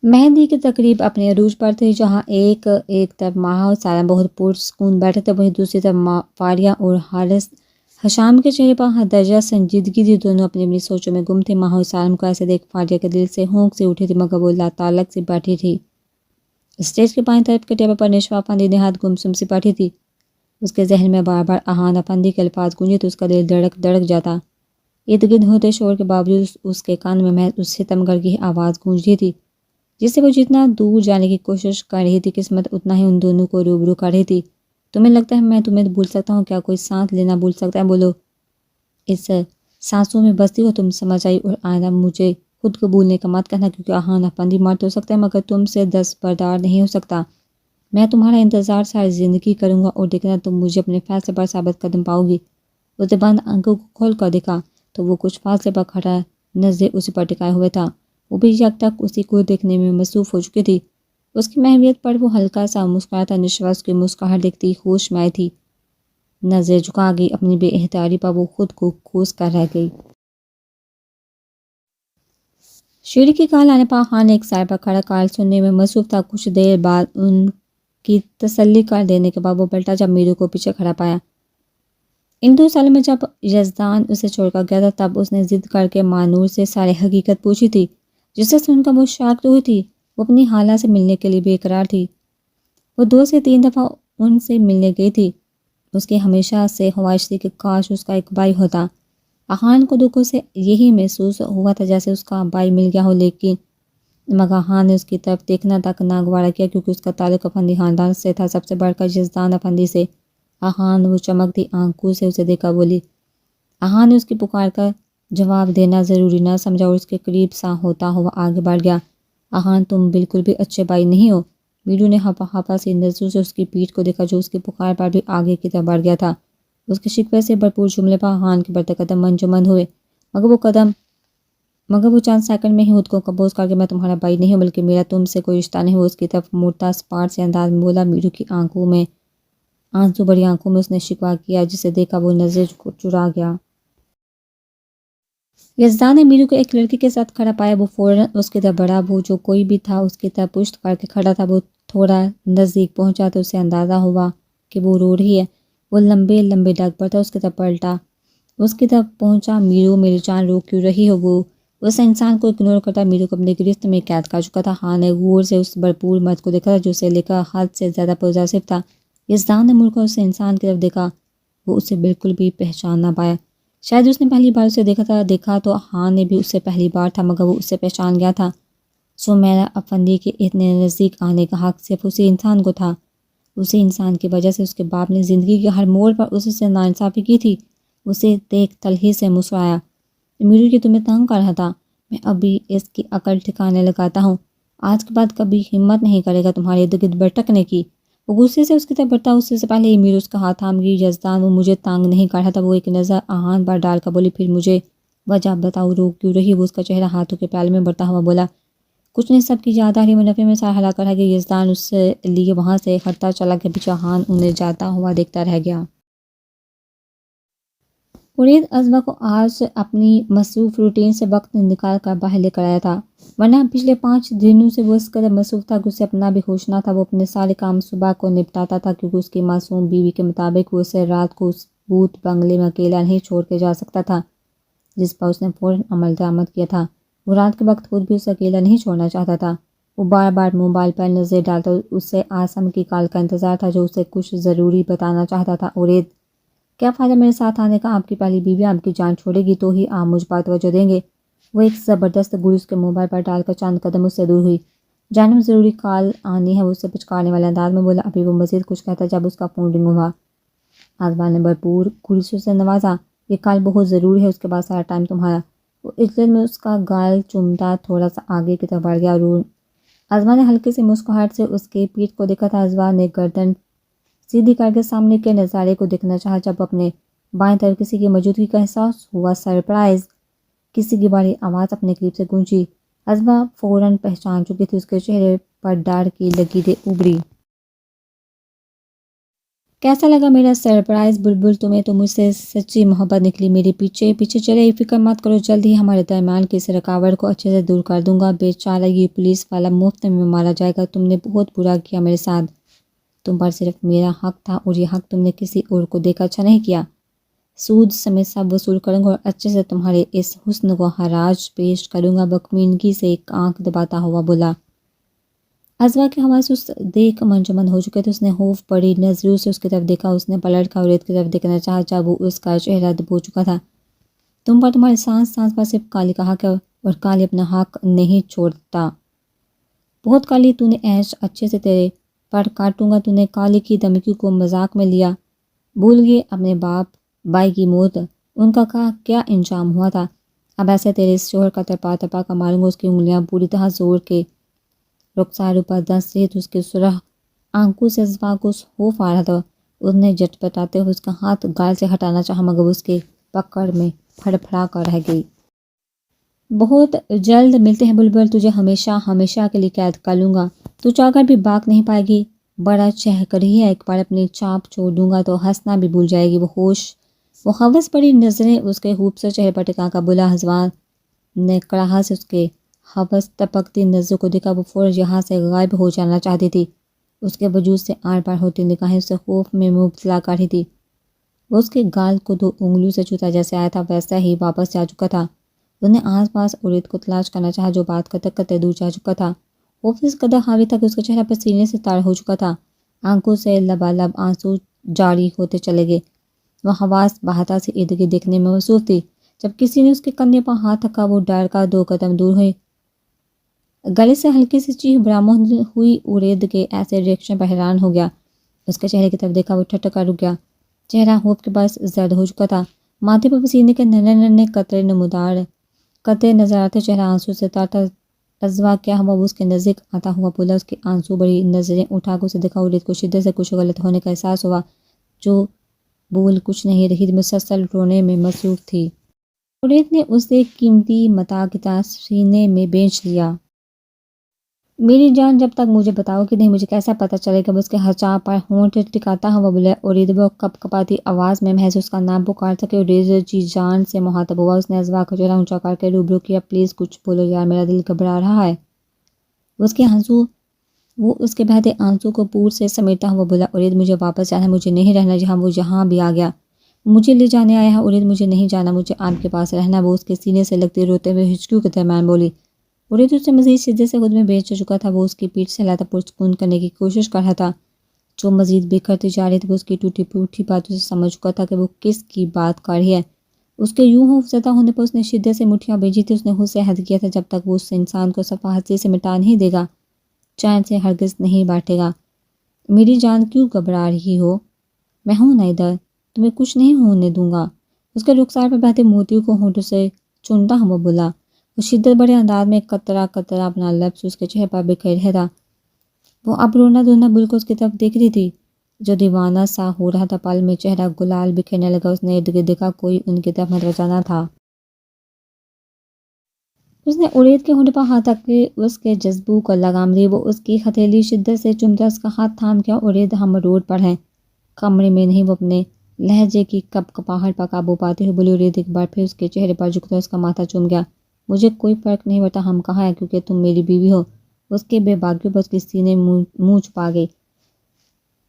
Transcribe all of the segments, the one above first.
مہندی کی تقریب اپنے عروج پر تھی، جہاں ایک طرف ماہا اور سالم بہت پرسکون بیٹھے تھے، وہیں دوسری طرف فاریہ اور حارث حشام کے چہرے پر ہر درجہ سنجیدگی تھی۔ دونوں اپنی اپنی سوچوں میں گم تھے۔ ماہا اور سالم کو ایسے دیکھ فاریہ کے دل سے ہونک سی اٹھی تھی، مگر وہ لاتعلق سی بیٹھی تھی۔ اسٹیج کے بائیں طرف کے ٹیبل پر نشوہ افندی نہایت گمسم سی بیٹھی تھی۔ اس کے ذہن میں بار بار احان افندی کے الفاظ گونجے تو اس کا دل دھڑک دھڑک جاتا۔ ارد گرد ہوتے شور کے باوجود اس کے کان میں محض اس ستمگر کی آواز گونج رہی تھی، جس سے وہ جتنا دور جانے کی کوشش کر رہی تھی، قسمت اتنا ہی ان دونوں کو روبرو کر رہی تھی۔ تمہیں لگتا ہے میں تمہیں بھول سکتا ہوں؟ کیا کوئی سانس لینا بھول سکتا ہے؟ بولو، اس سانسوں میں بستی ہو تم، سمجھ آئی؟ اور آئندہ مجھے خود کو بھولنے کا مت کہنا، کیونکہ احان افندی مرد ہو سکتا ہے مگر تم سے دستبردار نہیں ہو سکتا۔ میں تمہارا انتظار ساری زندگی کروں گا اور دیکھنا تم مجھے اپنے فیصلے پر ثابت قدم پاؤ گی۔ اس نے بند آنکھوں کو کھول کر دیکھا تو وہ کچھ فاصلے پر کھڑا نظریں اسی پر ٹکائے ہوئے تھا۔ وہ بھی یک تک اسی کو دیکھنے میں مصروف ہو چکی تھی۔ اس کی محویت پر وہ ہلکا سا مسکرایا تھا۔ نشوہ اس کی مسکراہٹ دیکھتی ہوش میں آئی تھی، نظریں جھکا گئی۔ اپنی بے اختیاری پر وہ خود کو کوس کر رہ گئی۔ شیری کی کال آنے پر احان ایک سائے پر کھڑا کال سننے میں مصروف تھا۔ کچھ دیر بعد ان کی تسلی کر دینے کے بعد وہ پلٹا، جب میرو کو پیچھے کھڑا پایا۔ ان 2 سالوں میں جب یزدان اسے چھوڑ کر گیا تھا، تب اس نے ضد کر کے مانور سے ساری حقیقت پوچھی تھی، جسے سن کر وہ شاک تو ہوئی تھی۔ وہ اپنی خالہ سے ملنے کے لیے بے قرار تھی۔ وہ 2 سے 3 دفعہ ان سے ملنے گئی تھی۔ اس کی ہمیشہ سے خواہش تھی کہ کاش اس کا ایک بھائی ہوتا۔ احان کو دکھوں سے یہی محسوس ہوا تھا جیسے اس کا بھائی مل گیا ہو، لیکن مگر احان نے اس کی طرف دیکھنا تک ناگوارا کیا، کیونکہ اس کا تعلق افندی خاندان سے تھا، سب سے بڑھ کر یزدان افندی سے۔ احان وہ چمکتی آنکھوں سے اسے دیکھا بولی۔ احان نے اس کی پکار کا جواب دینا ضروری نہ سمجھا اور اس کے قریب سا ہوتا ہوا آگے بڑھ گیا۔ احان، تم بالکل بھی اچھے بھائی نہیں ہو۔ میرو نے ہپا ہپا سی نظروں سے اس کی پیٹھ کو دیکھا، جو اس کی پکار پر بھی آگے کی طرف بڑھ گیا تھا۔ اس کے شکوے سے بھرپور جملے پر احان کے بڑھتے قدم منجمد ہوئے، مگر وہ چند سیکنڈ میں ہی خود کو کمپوز کر کے میں تمہارا بھائی نہیں ہوں، بلکہ میرا تم سے کوئی رشتہ نہیں ہو، اس کی طرف مڑتا سپاٹ سے انداز میں بولا۔ میرو کی آنکھوں میں آنسو بھری آنکھوں میں اس نے شکوہ کیا، جسے دیکھا وہ نظریں چرا گیا۔ یزدان نے میرو کو ایک لڑکی کے ساتھ کھڑا پایا۔ وہ فوراً اس کی طرف بڑھا۔ وہ جو کوئی بھی تھا اس کی طرف پشت کر کے کھڑا تھا۔ وہ تھوڑا نزدیک پہنچا تو اسے اندازہ ہوا کہ وہ رو رہی ہے۔ وہ لمبے لمبے ڈگ پڑتا، اس کی طرف پلٹا، اس کی طرف پہنچا۔ میرو، میری جان، رو کیوں رہی ہو؟ وہ اس انسان کو اگنور کرتا میرو کو اپنی گرفت میں قید کر چکا تھا۔ احان نے غور سے اس بھرپور مرد کو دیکھا تھا، جو اسے لے کر حد سے زیادہ پرجاسف تھا۔ یزدان نے مڑ کر اس انسان کی طرف دیکھا۔ وہ اسے بالکل بھی پہچان نہ پایا۔ شاید اس نے پہلی بار اسے دیکھا تو احان نے بھی اسے پہلی بار تھا، مگر وہ اسے پہچان گیا تھا۔ سمیرہ افندی کے اتنے نزدیک آنے کا حق صرف اسی انسان کو تھا۔ اسی انسان کی وجہ سے اس کے باپ نے زندگی کے ہر موڑ پر اس سے ناانصافی کی تھی۔ اسے دیکھ تلخی سے مسکرایا۔ میرو، یہ تمہیں تنگ کر رہا تھا؟ میں ابھی اس کی عقل ٹھکانے لگاتا ہوں۔ آج کے بعد کبھی ہمت نہیں کرے گا تمہارے ارد گرد بھٹکنے کی۔ وہ غصے سے اس کی طرف بڑھتا، اس سے پہلے ہی میرو اس کا ہاتھ تھام گئی۔ یزدان، وہ مجھے تنگ نہیں کر رہا تھا۔ وہ ایک نظر احان پر ڈال کر بولی، پھر مجھے وجہ بتاؤ، رو کیوں رہی؟ وہ اس کا چہرہ ہاتھوں کے پیالے میں بڑھتا ہوا بولا، کچھ نہیں، سب کی یاد آ رہی، منافع میں سارا ہلا کر رہ گیا۔ یزدان اس لیے وہاں سے ہٹتا چلا گیا، پیچھے احان انہیں جاتا ہوا دیکھتا رہ گیا۔ ارید ازواں کو آج اپنی مصروف روٹین سے وقت نکال کر باہر لے کر آیا تھا، ورنہ پچھلے 5 دنوں سے وہ اس قدر مصروف تھا کہ اسے اپنا بھی ہوش نہ تھا۔ وہ اپنے سارے کام صبح کو نپٹاتا تھا، کیونکہ اس کی معصوم بیوی کے مطابق وہ اسے رات کو اس بھوت بنگلے میں اکیلا نہیں چھوڑ کے جا سکتا تھا، جس پر اس نے فوراً عمل درآمد کیا تھا۔ وہ رات کے وقت خود بھی اسے اکیلا نہیں چھوڑنا چاہتا تھا۔ وہ بار بار موبائل پر نظر ڈالتا، اسے عاصم کی کال کا انتظار تھا، جو اسے کچھ ضروری بتانا چاہتا تھا۔ ارید، کیا فائدہ میرے ساتھ آنے کا؟ آپ کی پہلی بیوی آپ کی جان چھوڑے گی تو ہی آپ مجھ پر توجہ دیں گے۔ وہ ایک زبردست گولی اس کے موبائل پر ڈال کر چند قدم اس سے دور ہوئی۔ جانب ضروری کال آنی ہے، وہ اسے پچکارنے والے انداز میں بولا۔ ابھی وہ مزید کچھ کہتا جب اس کا فون رنگ ہوا۔ ازواں نے بھرپور گولی سے اسے نوازا، یہ کال بہت ضروری ہے، اس کے بعد سارا ٹائم تمہارا۔ وہ عزت میں اس کا گال چومتا تھوڑا سا آگے کی طرف بڑھ گیا۔ ازواں نے ہلکی سی مسکراہٹ سے اس کی پیٹھ کو دیکھا تھا۔ ازواں نے گردن سیدھی کر کے سامنے کے نظارے کو دیکھنا چاہا، جب اپنے بائیں طرف کسی کی موجودگی کا احساس ہوا۔ سرپرائز! کسی کی بڑی آواز اپنے قریب سے گونجی۔ ازواں فوراً پہچان چکی تھی، اس کے چہرے پر ڈر کی لکیریں ابھری۔ کیسا لگا میرا سرپرائز بلبل؟ تمہیں تو مجھ سے سچی محبت نکلی۔ میرے پیچھے پیچھے چلے، فکر مت کرو، جلد ہی ہمارے درمیان کی اس رکاوٹ کو اچھے سے دور کر دوں گا۔ بیچارہ یہ پولیس والا مفت میں مارا جائے گا۔ تم نے بہت برا کیا میرے ساتھ، تم پر صرف میرا حق تھا اور یہ حق تم نے کسی اور کو دیکھا اچھا نہیں کیا۔ سود سمیت سب وصول کروں گا اور اچھے سے تمہارے اس حسن کو حراج پیش کروں گا، بکمینگی سے ایک آنکھ دباتا ہوا بولا۔ ازوا کے حواس اس دیکھ منجمد ہو چکے تھے۔ اس نے خوف بڑی نظروں سے اس کی طرف دیکھا۔ اس نے پلٹ کر عورت کی طرف دیکھنا چاہا جب وہ اس کا چہرہ دبو چکا تھا۔ تم پر تمہارے سانس سانس پر صرف کالی کا حق ہے اور کالی اپنا حق نہیں چھوڑتا۔ بہت کالی، تو نے ایش اچھے سے تیرے پر کاٹوں گا۔ تو نے کالی کی دھمکی کو مذاق میں لیا، بھول گئے اپنے بھائی کی موت، ان کا کیا انجام ہوا تھا۔ اب ایسے تیرے اس شوہر کا تپا تپا کا ماروں گا۔ اس کی انگلیاں پوری طرح زور کے رخساروں پر دست رہی تو اس کے سرخ آنکھوں سے ازوا کو خوف آ رہا تھا۔ اس نے جھٹ پٹاتے ہوئے اس کا ہاتھ گال سے ہٹانا چاہا مگر اس کے پکڑ میں پھڑپھڑا کر رہ گئی۔ بہت جلد ملتے ہیں بلبل، تجھے ہمیشہ ہمیشہ کے لیے قید کر لوں گا۔ تو چاہ کر بھی بھاگ نہیں پائے گی، بڑا چہ کر ہی ہے، ایک بار اپنی چاپ چھوڑ دوں گا تو ہنسنا بھی بھول جائے گی۔ وہ حوث بڑی نظریں اس کے خوبصورت چہرے پر ٹکا کر بولا۔ ہزوان نے کڑاہٹ سے اس کے حوث ٹپکتی نظروں کو دیکھا۔ وہ فوراً یہاں سے غائب ہو جانا چاہتی تھی۔ اس کے وجود سے آر پار ہوتی نگاہیں اسے خوف میں مبتلا کر رہی تھی۔ وہ اس کے گال کو دو انگلیوں سے چھوتا، جیسے آیا تھا ویسا ہی واپس جا چکا تھا۔ اس نے آس پاس عورت کو تلاش کرنا چاہا جو بات کرتے کرتے دور جا چکا تھا۔ خوف اس قدر حاوی تھا کہ اس کا چہرہ پسینے سے تر ہو چکا تھا، آنکھوں سے لبالب آنسو جاری ہوتے چلے گئے۔ وہ حواس بہتا سے ارد گرد دیکھنے میں مصروف تھی۔ جب کسی نے اس کے کندھے پر ہاتھ رکھا، وہ ڈر کر دو قدم دور ہوئی۔ گلے سے ہلکی سی چیخ برآمد ہوئی۔ عورت کے ایسے ریئیکشن پر حیران ہو گیا۔ اس کے چہرے کی طرف دیکھا، وہ ٹھٹک کر رک گیا۔ چہرہ خوف کے باعث زرد ہو چکا تھا، ماتھے پر پسینے کے ننھے ننھے قطرے نظر آتے، چہرہ آنسو سے تر تر۔ ازوا کیا ہوا؟ وہ اس کے نزدیک آتا ہوا بولا۔ اس کے آنسو بڑی نظریں اٹھا کر اسے دیکھا۔ عورت کو شدت سے کچھ غلط ہونے کا احساس ہوا، جو بول کچھ نہیں رہی، مسلسل رونے میں مصروف تھی۔ عورت نے اسے قیمتی متاع کی طرح سینے میں بھینچ لیا۔ میری جان، جب تک مجھے بتاؤ کہ نہیں، مجھے کیسا پتہ چلے گا؟ اس کے ہچا پر ہونٹ ٹکاتا ہوا بولا۔ عورت وہ کپ کپاتی آواز میں محض اس کا نام پکار سکے۔ عورت جی جان سے مخاطب ہوا۔ اس نے ازوا کا چہرہ اونچا کر کے روبرو کیا۔ پلیز کچھ بولو یار، میرا دل گھبرا رہا ہے۔ وہ اس کے بہتے آنسو کو پور سے سمیٹتا ہوا بولا۔ عورت مجھے واپس جانا ہے، مجھے نہیں رہنا جہاں وہ یہاں بھی آ گیا۔ مجھے لے جانے آیا ہے۔ عورت مجھے نہیں جانا، مجھے آپ کے پاس رہنا۔ وہ اس کے سینے سے لگتے روتے ہوئے ہچکیوں کے درمیان بولی۔ عورت اس سے مزید شدت سے خود میں بیچ چکا تھا۔ وہ اس کی پیٹھ سے ہلاتا پرسکون کرنے کی کوشش کر رہا تھا، جو مزید بکھرتی جا رہی تھی۔ وہ اس کی ٹوٹی پھوٹی باتوں سے سمجھ چکا تھا کہ وہ کس کی بات کر رہی ہے۔ اس کے یوں خوف زدہ ہونے پر اس نے شدت سے مٹھیاں بھیجی تھی۔ اس نے خود سے عہد کیا تھا، جب تک وہ اس انسان کو صفحہ ہستی سے مٹا نہیں دے گا، چین سے ہرگز نہیں بیٹھے گا۔ میری جان، کیوں گھبرا رہی ہو؟ میں ہوں نا ادھر، تمہیں کچھ نہیں ہونے دوں گا۔ اس کے رخسار پر بہتے موتیوں کو ہونٹوں سے چونتا ہوا بولا۔ وہ شدت بڑے انداز میں قطرہ قطرہ اپنا لفظ اس کے چہرے پر بکھیر رہا تھا۔ وہ اب رونا دھونا بالکل اس کی طرف دیکھ رہی تھی، جو دیوانہ سا ہو رہا تھا۔ پل میں چہرہ گلال بکھیرنے لگا۔ اس نے ارد گرد دیکھا، کوئی ان کی طرف متوجہ نہ تھا۔ اس نے عورت کے ہونٹ پر ہاتھ رکھ کے اس کے جذبوں کو لگام دی۔ وہ اس کی ہتھیلی شدت سے چومتا اس کا ہاتھ تھام گیا۔ عورت، ہم روڈ پر ہیں، کمرے میں نہیں۔ وہ اپنے لہجے کی کپ کپاہٹ پر قابو پاتے ہوئے بولی۔ عورت ایک بار پھر اس کے چہرے پر جھکتا اس کا ماتھا چوم گیا۔ مجھے کوئی فرق نہیں پڑتا ہم کہاں ہیں، کیونکہ تم میری بیوی ہو۔ اس کے بے باکیوں پر اس کی سینے منہ چھپا گئی۔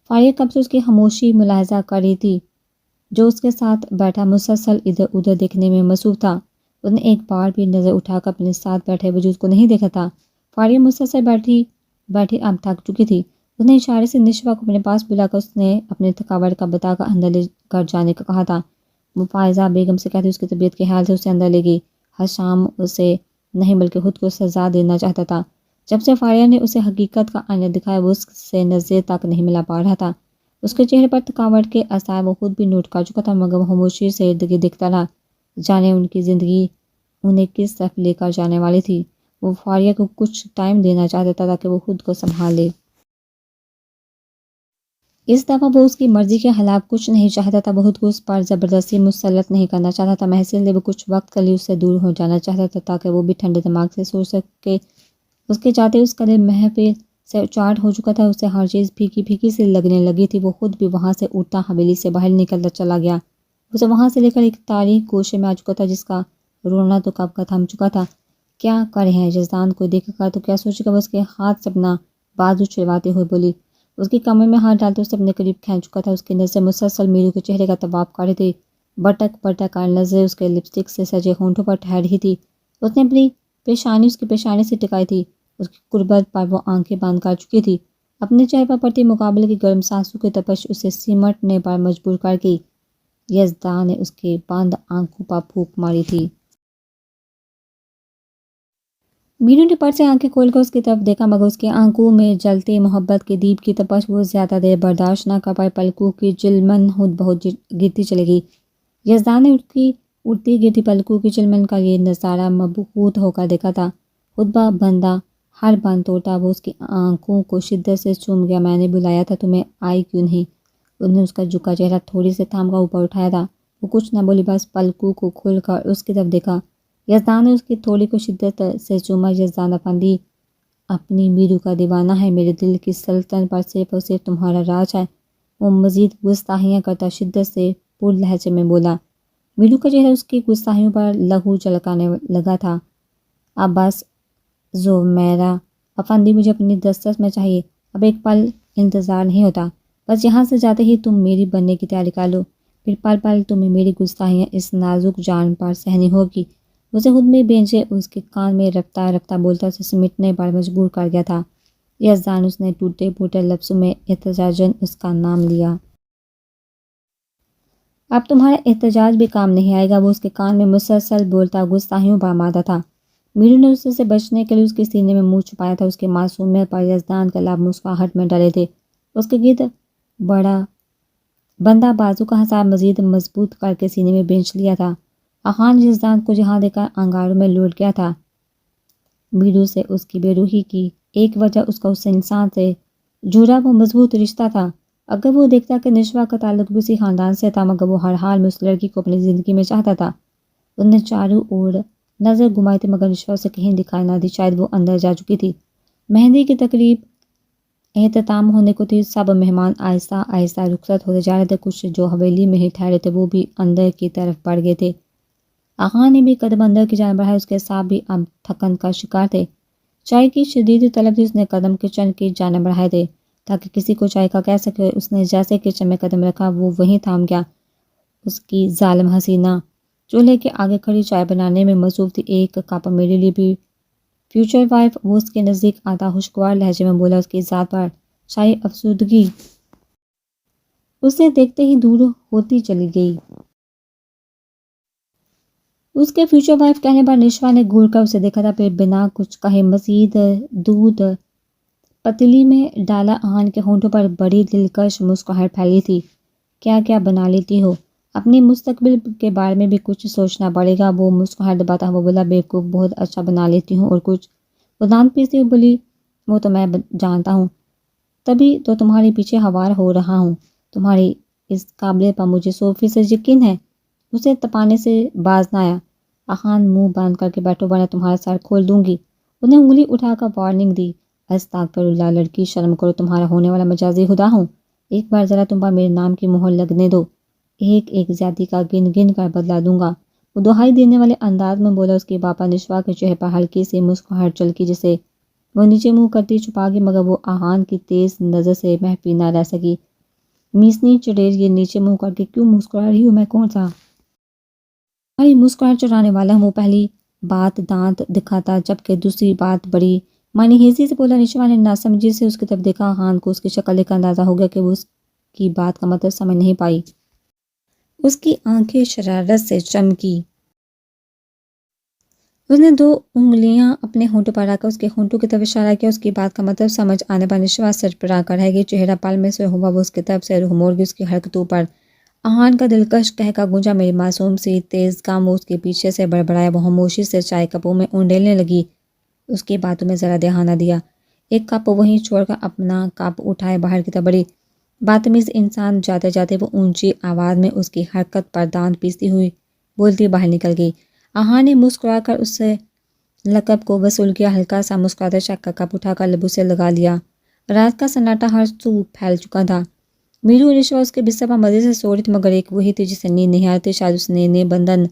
فاریہ کب سے اس کی خاموشی ملاحظہ کر رہی تھی، جو اس کے ساتھ بیٹھا مسلسل ادھر ادھر دیکھنے میں مصروف تھا۔ اس نے ایک بار بھی نظر اٹھا کر اپنے ساتھ بیٹھے وجود کو نہیں دیکھا تھا۔ فاریہ مسلسل بیٹھی اب تھک چکی تھی۔ اس نے اشارے سے نشوہ کو اپنے پاس بلا کر اس نے اپنے تھکاوٹ کا بتا کر اندر لے کر جانے کا کہا تھا۔ وہ فائزہ بیگم سے کہتی اس کی طبیعت کے حال سے اسے اندر لے گئی۔ ہر شام اسے نہیں بلکہ خود کو سزا دینا چاہتا تھا۔ جب سے فاریہ نے اسے حقیقت کا آئینہ دکھایا، وہ اس سے نظر تک نہیں ملا پا رہا تھا۔ اس کے چہرے پر تھکاوٹ کے آثار وہ خود بھی نوٹ کر چکا تھا، مگر وہ خاموشی سے ارد گرد دیکھتا رہا، جانے ان کی زندگی انہیں کس طرف لے کر جانے والی تھی۔ وہ فاریہ کو کچھ ٹائم دینا چاہتا تھا تاکہ وہ خود کو سنبھال لے۔ اس دفعہ وہ اس کی مرضی کے خلاف کچھ نہیں چاہتا تھا۔ وہ خود کو اس پر زبردستی مسلط نہیں کرنا چاہتا تھا، محض اس لیے وہ کچھ وقت کے لیے اس سے دور ہو جانا چاہتا تھا تاکہ وہ بھی ٹھنڈے دماغ سے سوچ سکے۔ اس کے جاتے اس قدر محفل سے چاٹ ہو چکا تھا، اسے ہر چیز پھیکی پھیکی سے لگنے لگی تھی۔ وہ خود بھی وہاں سے اٹھتا حویلی سے باہر نکلتا چلا گیا۔ اسے وہاں سے لے کر ایک تاریک گوشے میں آ چکا تھا جس کا رونا تو کب کا تھم چکا تھا۔ کیا کر رہے ہیں؟ یزدان کو دیکھ کر تو کیا سوچے گا؟ وہ اس کے ہاتھ سے اپنا بازو چھڑواتے ہوئے بولی۔ اس کی کمر میں ہاتھ ڈالتے اسے اپنے قریب کھینچ چکا تھا۔ اس کی نظریں مسلسل میرو کے چہرے کا طواف کر رہی تھی۔ بٹک بٹک کر نظریں اس کے لپسٹک سے سجے ہونٹوں پر ٹھہر رہی تھی۔ اس نے اپنی پیشانی اس کی پیشانی سے ٹکائی تھی۔ اس کی قربت پر وہ آنکھیں بند کر چکی تھی۔ اپنے چہرے پر پڑتی مقابلے کی گرم سانسوں کی تپش اسے سمٹنے پر مجبور کر گئی۔ یزدان نے اس کے بند آنکھوں پر پھونک ماری تھی۔ مینو نے پٹ سے آنکھیں کھول کر اس کی طرف دیکھا، مگر اس کی آنکھوں میں جلتی محبت کے دیپ کی تپش وہ زیادہ دیر برداشت نہ کر پائی۔ پلکوں کی چلمن خود بہت گرتی چلی گئی۔ یزدان نے اس کی اڑتی گرتی پلکوں کی چلمن کا یہ نظارہ مبہوت ہو کر دیکھا تھا۔ خطبہ بندہ ہر بند توڑتا وہ اس کی آنکھوں کو شدت سے چوم گیا۔ میں نے بلایا تھا تمہیں، آئی کیوں نہیں؟ اس نے اس کا جھکا چہرہ تھوڑی سے تھام کر اوپر اٹھایا تھا۔ وہ کچھ نہ بولی، بس پلکوں کو کھول کر اس کی طرف دیکھا۔ یزدان نے اس کی تھوڑی کو شدت سے چوما۔ یزدان افندی اپنی میرو کا دیوانہ ہے، میرے دل کی سلطنت پر صرف اور صرف تمہارا راج ہے۔ وہ مزید گستاخیاں کرتا شدت سے پر لہجے میں بولا۔ میرو کا چہرہ اس کی گستاخیوں پر لہو جھلکانے لگا تھا۔ اب بس زمیرہ افندی، مجھے اپنی دسترس میں چاہیے، اب ایک پل انتظار نہیں ہوتا۔ بس یہاں سے جاتے ہی تم میری بننے کی تیاری کر لو، پھر پل پل تمہیں میری گستاخیاں اس نازک جان پر سہنی ہوگی۔ اسے خود میں بینچے اس کے کان میں رفتہ رفتہ بولتا اسے سمٹنے پر مجبور کر گیا تھا۔ یزدان اس نے ٹوٹے پھوٹے لفظوں میں احتجاجاً اس کا نام لیا۔ اب تمہارا احتجاج بھی کام نہیں آئے گا، وہ اس کے کان میں مسلسل بولتا گستاخیوں پر آمادہ تھا۔ میرو نے اس سے بچنے کے لیے اس کے سینے میں منہ چھپایا تھا۔ اس کے معصومیت پر یزدان کے لب مسکراہٹ میں ڈلے تھے۔ اس کے گرد بڑا بندہ بازو کا حصار مزید مضبوط کر کے سینے میں بینچ لیا تھا۔ اخان یزدان کو جہاں دیکھا انگاروں میں لوٹ گیا تھا۔ میرو سے اس کی بے روحی کی ایک وجہ اس کا اس انسان سے جڑا وہ مضبوط رشتہ تھا۔ اگر وہ دیکھتا کہ نشوہ کا تعلق بھی اسی خاندان سے تھا، مگر وہ ہر حال میں اس لڑکی کو اپنی زندگی میں چاہتا تھا۔ اس نے چاروں اور نظر گھمائی تھی، مگر نشوہ سے کہیں دکھائی نہ دی۔ شاید وہ اندر جا چکی تھی۔ مہندی کی تقریب اختتام ہونے کو تھی۔ سب مہمان آہستہ آہستہ رخصت ہوتے جا رہے تھے۔ کچھ جو حویلی میں ہی ٹھہرے تھے وہ بھی اندر کی طرف بڑھ گئے تھے۔ آغا نے بھی قدم اندر کی جانب بڑھائے۔ اس کے ساتھ بھی اب تھکن کا شکار تھے۔ چائے کی شدید طلب تھی۔ اس نے قدم کچن کی جانب بڑھائے تھے تاکہ کسی کو چائے کا کہہ سکے۔ اس نے جیسے کچن میں قدم رکھا وہ وہیں تھام گیا۔ اس کی ظالم حسینہ چولہے کے آگے کھڑی چائے بنانے میں مصروف تھی۔ ایک کپ میرے لیے بھی فیوچر وائف، وہ اس کے نزدیک آتا خوشگوار لہجے میں بولا۔ اس کی ذات پر شاہی افسردگی اسے دیکھتے ہی دور ہوتی چلی گئی۔ اس کے فیوچر وائف کہنے پر نشوہ نے گھور کر اسے دیکھا تھا، پھر بنا کچھ کہے مزید دودھ پتیلی میں ڈالا۔ آہان کے ہونٹوں پر بڑی دلکش مسکراہٹ پھیلی تھی۔ کیا کیا بنا لیتی ہو؟ اپنی مستقبل کے بارے میں بھی کچھ سوچنا پڑے گا۔ وہ مسکراہٹ دباتا ہوا بولا، بیوقوف، بہت اچھا بنا لیتی ہوں۔ اور کچھ؟ وہ دانت پیستی ہوئی بولی، وہ تو میں جانتا ہوں، تبھی تو تمہارے پیچھے ہوار ہو رہا ہوں۔ تمہاری اس قابلیت پر مجھے 100% یقین ہے۔ اسے تپانے سے باز نہ آیا۔ آہان، منہ بند کر کے بیٹھو ورنہ تمہارا سر کھول دوں گی۔ انہیں انگلی اٹھا کر وارننگ دی۔ استغفر اللہ، لڑکی، شرم کرو، تمہارا ہونے والا مجازی خدا ہوں۔ ایک بار ذرا تم پر میرے نام کی مہر لگنے دو، ایک ایک زیادتی کا گن گن کر بدلہ دوں گا۔ وہ دہائی دینے والے انداز میں بولا۔ اس کے باپا نشوہ کے چہرے پر ہلکی سی مسکراہٹ چلکی جسے وہ نیچے منہ کرتی چھپا گئی، مگر وہ آہان کی تیز نظر سے محفی نہ رہ سکی۔ میسنی چڑیر، یہ نیچے منہ کر کے کیوں مسکرا رہی ہو؟ میں کون سا تمہاری مسکراہٹ چرانے والا ہوں؟ وہ پہلی بات دانت دکھاتا جبکہ دوسری بات بڑی معنی سے بولا۔ نشوہ نے ناسمجھی سے اس کی طرف دیکھا۔ آہان کو اس کی شکل دیکھ کر اندازہ ہو گیا کہ وہ اس کی بات کا مطلب سمجھ نہیں پائی۔ اس کی آنکھیں شرارت سے چمکی۔ اس نے 2 انگلیاں اپنے ہونٹوں پر رکھ کر اس کے ہونٹوں کی طرف اشارہ کیا۔ اس کی بات کا مطلب سمجھ آنے پر نشوہ سرپراہ کر رہ گئی۔ چہرہ پل میں سے ہوا وہ اس کی طرف سے رخ موڑ گئی۔ اس کی حرکتوں پر آہان کا دلکش قہقہ گونجا۔ میری معصوم سی تیز کام، وہ اس کے پیچھے سے بڑبڑایا۔ وہ خاموشی سے چائے کپوں میں اونڈیلنے لگی۔ اس کی باتوں میں ذرا دھیان نہ دیا۔ ایک کپ وہیں چھوڑ کر اپنا کپ اٹھائے باہر کی طرف بڑھی۔ بدتمیز انسان، جاتے جاتے وہ اونچی آواز میں اس کی حرکت پر دانت پیستی ہوئی بولتی باہر نکل گئی۔ آہان نے مسکرا کر اس سے لقب کو وصول کیا۔ ہلکا سا مسکراتے چائے کا کپ اٹھا کر لبوں سے لگا لیا۔ رات کا سناٹا ہر سو پھیل چکا تھا۔ میرو اور نشوا اس کے بستر پر مزے سے سو رہی تھی، مگر ایک وہی تھی جسے نیند نہیں آتی۔ شاید اس نے بندن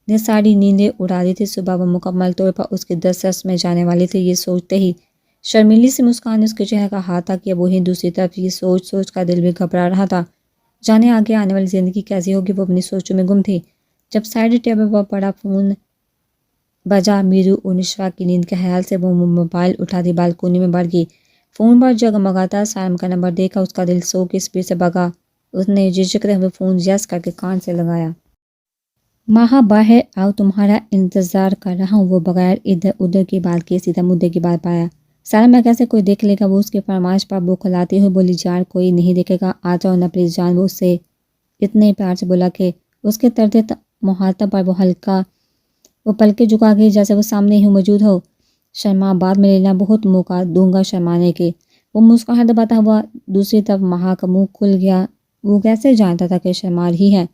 نے ساری نیندیں اڑا دی تھی۔ صبح وہ مکمل طور پر اس کی دسترس میں جانے والی تھی۔ یہ سوچتے ہی شرمیلی سی مسکان نے اس کے چہرے کا احاطہ کیا۔ وہیں دوسری طرف یہ سوچ سوچ کا دل بھی گھبرا رہا تھا، جانے آگے آنے والی زندگی کیسی ہوگی۔ وہ اپنی سوچوں میں گم تھی۔ جب سائڈ ٹیبل پر پڑا فون بجا، میرو اور نشوا کی نیند کے خیال سے وہ موبائل اٹھا دی، بالکونی میں بڑھ گئی۔ فون پر جگمگاتا سالم کا نمبر دیکھا، اس کا دل سو کی اسپیڈ سے بھاگا۔ اس نے جھجکتے ہوئے فون یس کر کے کان سے لگایا۔ ماہا باہر آؤ، تمہارا انتظار کر رہا ہوں۔ وہ بغیر ادھر ادھر کی بات کیے سیدھا مدعے کی بات پایا۔ سالم میں کیسے کوئی دیکھ لے گا؟ وہ اس کی فرمائش پر بوکھلاتی ہوئی بولی، یار کوئی نہیں دیکھے گا، آ جاؤ نا پلیز جان۔ وہ اس سے اتنے پیار سے بولا کہ اس کے طرز مخاطب پر وہ پلکیں جھکا گئی جیسے وہ سامنے ہی موجود ہو۔ شرما، بعد میں لینا، بہت موقع دوں گا شرمانے کے۔ وہ مسکراہٹ دباتا ہوا دوسری طرف ماہا کا منہ کھل گیا۔ وہ کیسے جانتا تھا کہ شرما رہی ہے؟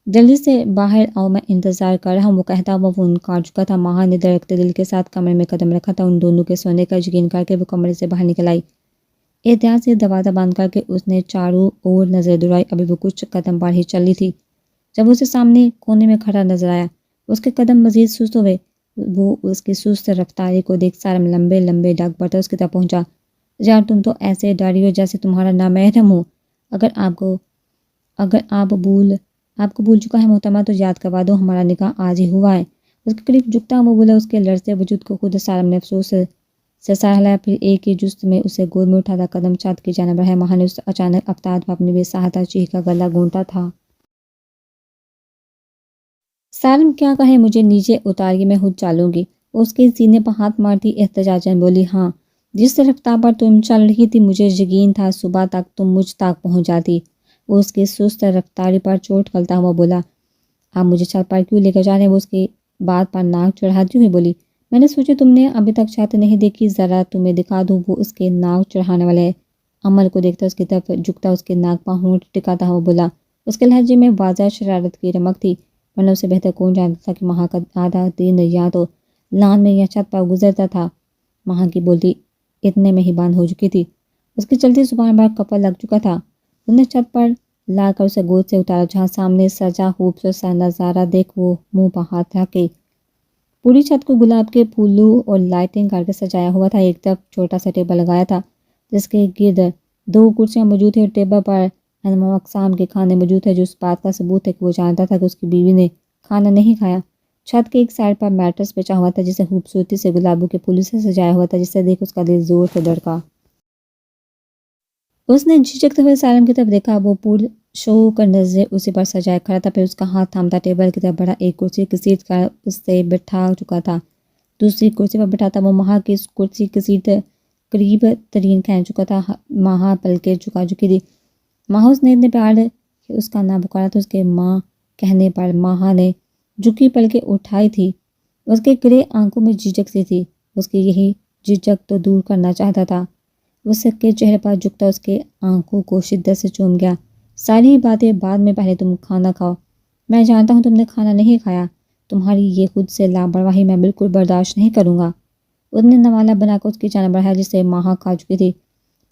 جلدی سے باہر آؤ، میں انتظار کر رہا ہوں۔ وہ کہتا ہوا فون کاٹ چکا تھا۔ ماہا نے دھڑکتے دل کے ساتھ کمرے میں قدم رکھا تھا۔ ان دونوں کے سونے کا یقین کر کے وہ کمرے سے باہر نکل آئی۔ احتیاط سے دروازہ بند کر کے اس نے چاروں اور نظر دوڑائی۔ ابھی وہ کچھ قدم پر ہی چلی تھی جب اسے سامنے کونے میں کھڑا نظر آیا۔ اس کے قدم مزید سست ہوئے۔ وہ اس کی سست رفتاری کو دیکھ سالم لمبے لمبے ڈگ برتا اس کی طرف پہنچا۔ یار تم تو ایسے ڈری ہو جیسے تمہارا نام محرم ہو۔ اگر آپ کو بھول چکا ہے محترمہ تو یاد کروا دو، ہمارا نکاح آج ہی ہوا ہے۔ اس کے قریب جھکتا ہوا بولا۔ اس کے لرزتے وجود کو خود سالم نے افسوس سے سہلایا، پھر ایک ہی جست میں اسے گود میں اٹھاتا قدم چھت کی جانب بڑھایا۔ ماہا نے اس اچانک افتاد پر اپنی بے ساختہ چیخ کا گلا گھونٹا تھا۔ سالم کیا کہے، مجھے نیچے اتاریے، میں خود چلوں گی۔ اس کے سینے پر ہاتھ مارتی احتجاجاً بولی، ہاں جس رفتار پر تم چل رہی تھی مجھے یقین تھا صبح تک تم مجھ تک پہنچ جاتی۔ وہ اس کی سست رفتاری پر چوٹ کھلتا ہوا بولا، آپ مجھے چھت پر کیوں لے کر جا رہے ہیں؟ وہ اس کی بات پر ناک چڑھاتی ہوئی بولی، میں نے سوچا تم نے ابھی تک چھت نہیں دیکھی، ذرا تمہیں دکھا دوں۔ وہ اس کے ناک چڑھانے والے عمل کو دیکھتا اس کی طرف جھکتا اس کے ناک پر ہونٹ ٹکاتا ہوا بولا۔ اس کے لہجے میں واضح شرارت کی رمق تھی، ورنہ اسے بہتر کون جانتا تھا کہ ماہا کا آدھا دن یا تو لان میں یا چھت پر گزرتا تھا۔ ماہا کی بولتی اتنے میں ہی بند ہو چکی تھی۔ اس کی چلتی زبان پر کپڑا لگ چکا تھا۔ اس نے چھت پر لا کر اسے گود سے اتارا، جہاں سامنے سجا خوبصورت سا نظارہ دیکھ وہ منہ پر ہاتھ رکھ کے پوری چھت کو گلاب کے پھولوں اور لائٹنگ کر کے سجایا ہوا تھا۔ ایک طرف چھوٹا سا ٹیبل لگایا تھا جس کے گرد 2 کرسیاں موجود تھیں اور ٹیبل پر انواع اقسام کے کھانے موجود تھے، جو اس بات کا ثبوت ہے کہ وہ جانتا تھا کہ اس کی بیوی نے کھانا نہیں کھایا۔ چھت کے ایک سائڈ پر میٹرس بچا ہوا تھا جسے خوبصورتی سے گلابوں کے پھولوں سے سجایا ہوا تھا، جسے دیکھ اس کا دل زور سے دھڑکا۔ اس نے جھجکتے ہوئے سالم کی طرف دیکھا۔ وہ پور شوق کر نظریں اسی پر سجائے کھڑا تھا، پھر اس کا ہاتھ تھامتا ٹیبل کی طرف بڑھا۔ ایک کرسی کی سیٹ کر اس سے بٹھا چکا تھا، دوسری کرسی پر بٹھاتا وہ ماہا کی کرسی کی سیٹ قریب ترین کھینچ چکا تھا۔ ماہا پلکیں جھکا چکی تھی۔ ماہا اس نے اتنے پیار کہ اس کا نام پکارا تھا۔ اس کے ماں کہنے پر ماہا نے جھکی پلکیں اٹھائی تھی۔ اس کے گرے آنکھوں میں جھجک سی تھی۔ اس کی یہی جھجک تو دور کرنا چاہتا تھا۔ اس کے چہرے پر جھکتا اس کے آنکھوں کو شدت سے چوم گیا۔ ساری باتیں بعد میں، پہلے تم کھانا کھاؤ۔ میں جانتا ہوں تم نے کھانا نہیں کھایا، تمہاری یہ خود سے لاپرواہی میں بالکل برداشت نہیں کروں گا۔ اس نے نوالا بنا کر اس کی جانب بڑھایا جسے ماہا کھا چکی تھی،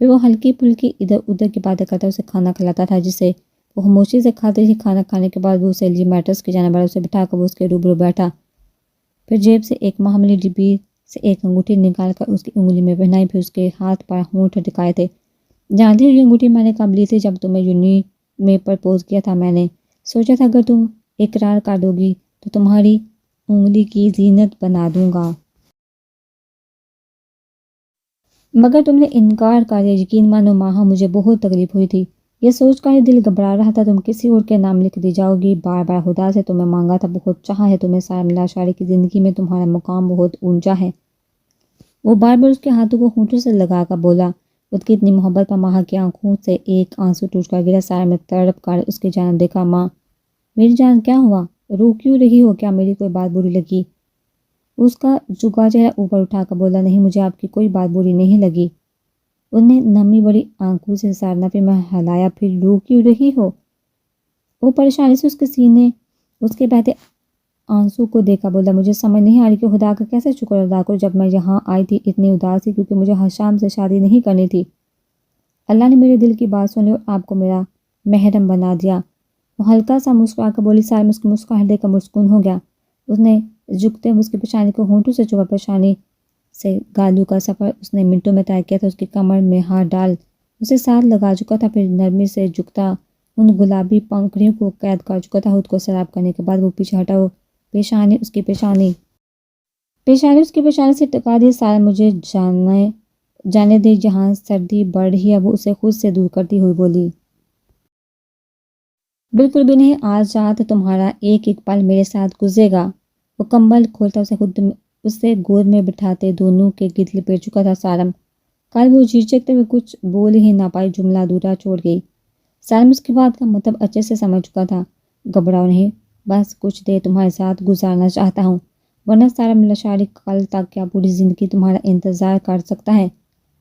پھر وہ ہلکی پھلکی ادھر ادھر کی باتیں کرتا اسے کھانا کھلاتا تھا جسے وہ خاموشی سے کھاتی تھی۔ کھانا کھانے کے بعد وہ اسے لی میٹرس کی جانب بڑھا، اسے بٹھا کر وہ اس کے روبرو بیٹھا، پھر جیب سے ایک معمولی ڈبی سے ایک انگوٹھی نکال کر اس کی انگلی میں پہنائی، پھر اس کے ہاتھ پر ہونٹ ٹکائے تھے۔ جانتی ہو یہ انگوٹھی میں نے کب لی تھی؟ جب تمہیں یونی میں پرپوز کیا تھا۔ میں نے سوچا تھا اگر تم اقرار کر دو گی تو تمہاری انگلی کی زینت بنا دوں گا، مگر تم نے انکار کر دیا۔ یقین مانو ماہا، مجھے بہت تکلیف ہوئی تھی، یہ سوچ کر ہی دل گھبرا رہا تھا تم کسی اور کے نام لکھ دی جاؤ گی۔ بار بار خدا سے تمہیں مانگا تھا، بہت چاہا ہے تمہیں، سالم لاشاری کی زندگی میں تمہارا مقام بہت اونچا ہے۔ وہ بار بار اس کے ہاتھوں کو ہونٹوں سے لگا کر بولا۔ اس کی اتنی محبت پر ماہا کی آنکھوں سے ایک آنسو ٹوٹ کر گرا۔ سالم نے تڑپ کر اس کی جانب دیکھا۔ ماں میری جان، کیا ہوا؟ رو کیوں رہی ہو؟ کیا میری کوئی بات بری لگی؟ اس کا جھکا چہرہ اوپر اٹھا کر بولا، نہیں مجھے آپ کی کوئی بات بری نہیں لگی۔ اس نے نمی بڑی آنکھوں سے سارنا پہ میں ہلایا، پھر رو کیوں رہی ہو؟ وہ پریشانی سے اس کے سینے اس کے بہتے آنسو کو دیکھا بولا، مجھے سمجھ نہیں آ رہی کہ خدا کا کیسے شکر ادا کروں۔ جب میں یہاں آئی تھی اتنی اداس تھی کیونکہ مجھے حشام سے شادی نہیں کرنی تھی۔ اللہ نے میرے دل کی بات سنی اور آپ کو میرا محرم بنا دیا۔ وہ ہلکا سا مسکرا کر بولی۔ سارم اس کی مسکراہٹ دیکھ کر مسکون ہو گیا۔ اس نے جھکتے ہوئے اس کی پیشانی کو ہونٹوں سے چوما۔ پیشانی سے گالوں کا سفر اس نے منٹوں میں طے کیا تھا۔ اس کی کمر میں ہاتھ ڈال اسے ساتھ لگا چکا تھا، پھر نرمی سے جھکتا ان گلابی پنکھڑیوں کو قید کر چکا تھا۔ خود کو سیراب کرنے کے بعد وہ پیچھے ہٹا۔ وہ پیشانی اس کی پیشانی سے ٹکا دی۔ سارم مجھے جانے دے، جہاں سردی بڑھ رہی ہے۔ وہ اسے خود سے دور کرتی ہوئی بولی۔ بالکل بھی نہیں، آج رات تمہارا ایک ایک پل میرے ساتھ گزرے گا۔ وہ کمبل کھولتا اسے گود میں بٹھاتے دونوں کے گرد لپیٹ چکا تھا۔ سارم کل وہ جھجکتے ہوئے کچھ بول ہی نہ پائی، جملہ ادھورا چھوڑ گئی۔ سارم اس کی بات کا مطلب اچھے سے سمجھ چکا تھا۔ گھبراؤ نہیں، بس کچھ دیر تمہارے ساتھ گزارنا چاہتا ہوں، ورنہ سارم لاشاری کل تک کیا پوری زندگی تمہارا انتظار کر سکتا ہے؟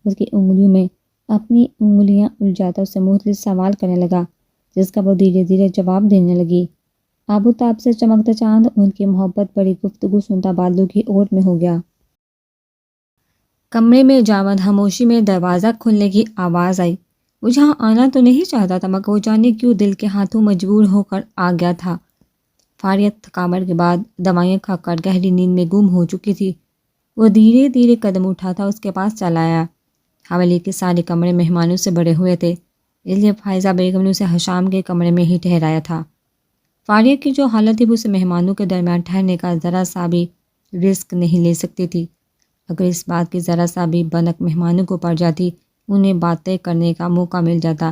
اس کی انگلیوں میں اپنی انگلیاں الجھاتا اس سے مختلف سوال کرنے لگا، جس کا وہ دھیرے دھیرے جواب دینے لگی۔ آبوتاب سے چمکتا چاند ان کی محبت بڑی گفتگو سنتا بادلوں کی اوٹ میں ہو گیا۔ کمرے میں جاود خاموشی میں دروازہ کھلنے کی آواز آئی۔ وہ جہاں آنا تو نہیں چاہتا تھا، مگر وہ جانے کیوں دل کے ہاتھوں مجبور ہو کر آ گیا تھا۔ فاریہ تھکاوٹ کے بعد دوائیاں کھا کر گہری نیند میں گم ہو چکی تھی۔ وہ دھیرے دھیرے قدم اٹھاتا اس کے پاس چلا آیا۔ حویلی کے سارے کمرے مہمانوں سے بھرے ہوئے تھے، اس لیے فائزہ بیگم نے اسے حشام کے کمرے میں ہی ٹھہرایا تھا۔ فاریہ کی جو حالت تھی، وہ اسے مہمانوں کے درمیان ٹھہرنے کا ذرا سا بھی رسک نہیں لے سکتی تھی۔ اگر اس بات کی ذرا سا بھی بنک مہمانوں کو پڑ جاتی، انہیں باتیں کرنے کا موقع مل جاتا،